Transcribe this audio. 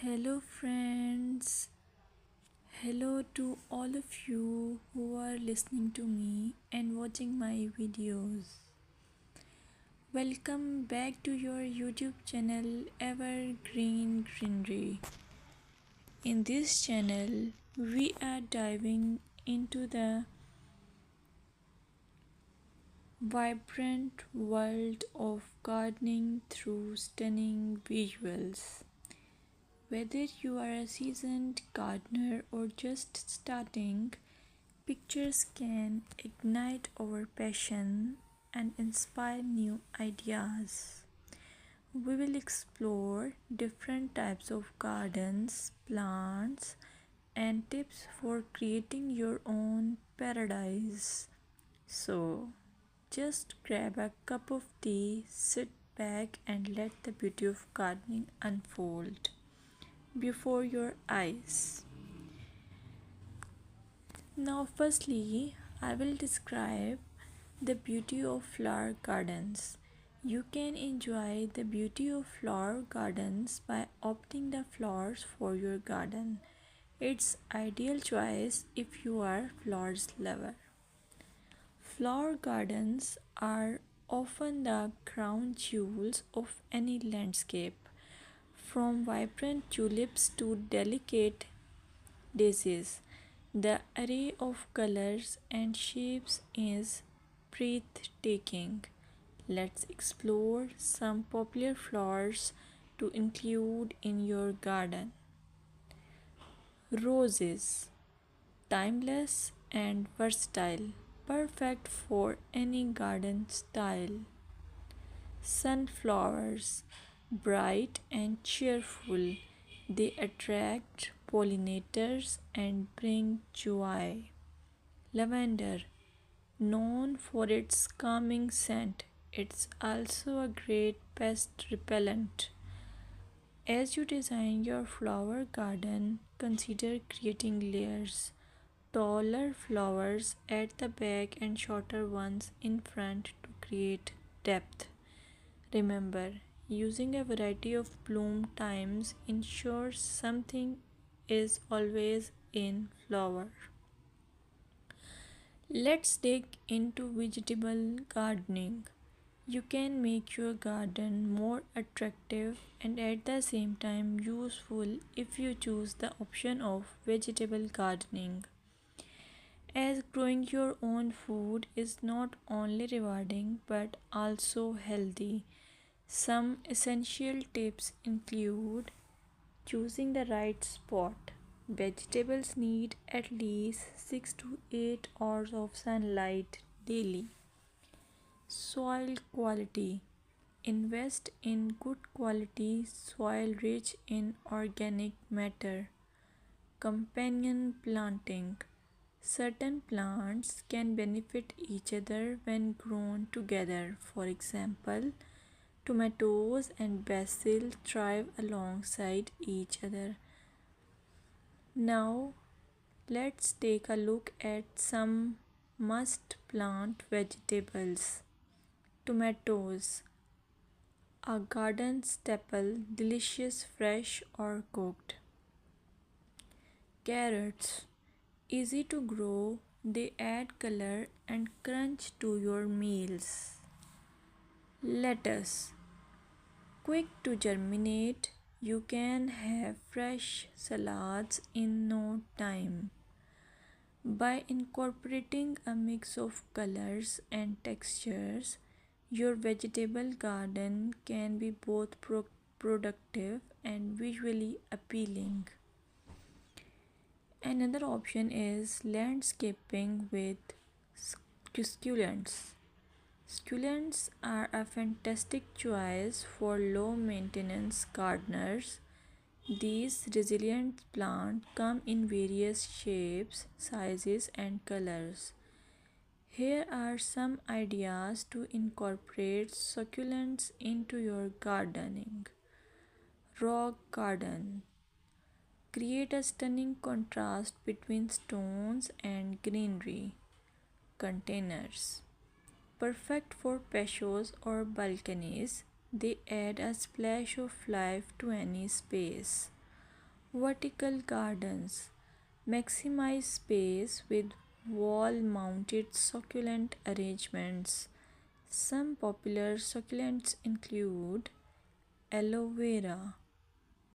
Hello, friends. Hello to all of you who are listening to me and watching my videos. Welcome back to your YouTube channel Evergreen Greenery. In this channel, we are diving into the vibrant world of gardening through stunning visuals. Whether you are a seasoned gardener or just starting, pictures can ignite our passion and inspire new ideas. We will explore different types of gardens, plants, and tips for creating your own paradise. So, just grab a cup of tea, sit back, and let the beauty of gardening unfold before your eyes. Now, firstly, I will describe the beauty of flower gardens. You can enjoy the beauty of flower gardens by opting the flowers for your garden. It's ideal choice if you are flowers lover. Flower gardens are often the crown jewels of any landscape, from vibrant tulips to delicate daisies. The array of colors and shapes is breathtaking. Let's explore some popular flowers to include in your garden. Roses, timeless and versatile, perfect for any garden style. Sunflowers, bright and cheerful, they attract pollinators and bring joy. Lavender, known for its calming scent, it's also a great pest repellent. As you design your flower garden, consider creating layers. Taller flowers at the back and shorter ones in front to create depth. Remember, using a variety of bloom times ensures something is always in flower. Let's dig into vegetable gardening. You can make your garden more attractive and at the same time useful if you choose the option of vegetable gardening. As growing your own food is not only rewarding but also healthy. Some essential tips include choosing the right spot. Vegetables need at least 6 to 8 hours of sunlight daily. Soil quality. Invest in good quality soil rich in organic matter. Companion planting. Certain plants can benefit each other when grown together. For example, tomatoes and basil thrive alongside each other. Now, let's take a look at some must plant vegetables. Tomatoes, a garden staple, delicious fresh or cooked. Carrots, easy to grow, they add color and crunch to your meals. Lettuce, quick to germinate, you can have fresh salads in no time. By incorporating a mix of colors and textures, your vegetable garden can be both productive and visually appealing. Another option is landscaping with succulents. Succulents are a fantastic choice for low maintenance gardeners. These resilient plants come in various shapes, sizes, and colors. Here are some ideas to incorporate succulents into your gardening. Rock garden. Create a stunning contrast between stones and greenery. Containers. Perfect for patios or balconies, they add a splash of life to any space. Vertical gardens maximize space with wall mounted succulent arrangements. Some popular succulents include aloe vera,